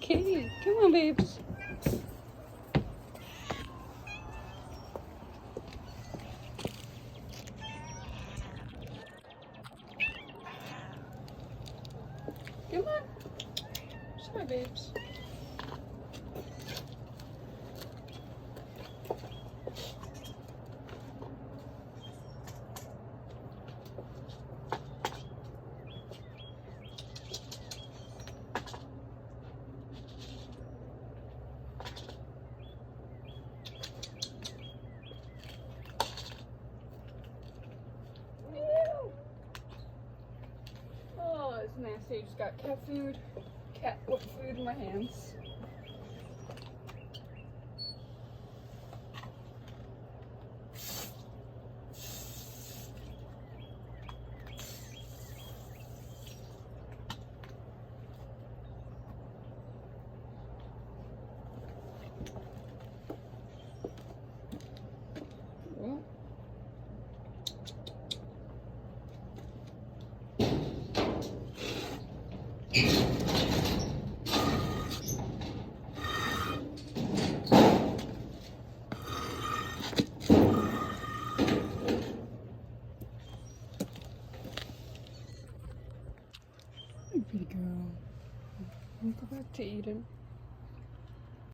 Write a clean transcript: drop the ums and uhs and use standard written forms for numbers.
Okay, come on, babes. Come on. Sorry, babes. Oh, it's nasty. I just got cat food in my hands. Well, pretty girl. We'll go back to Eden.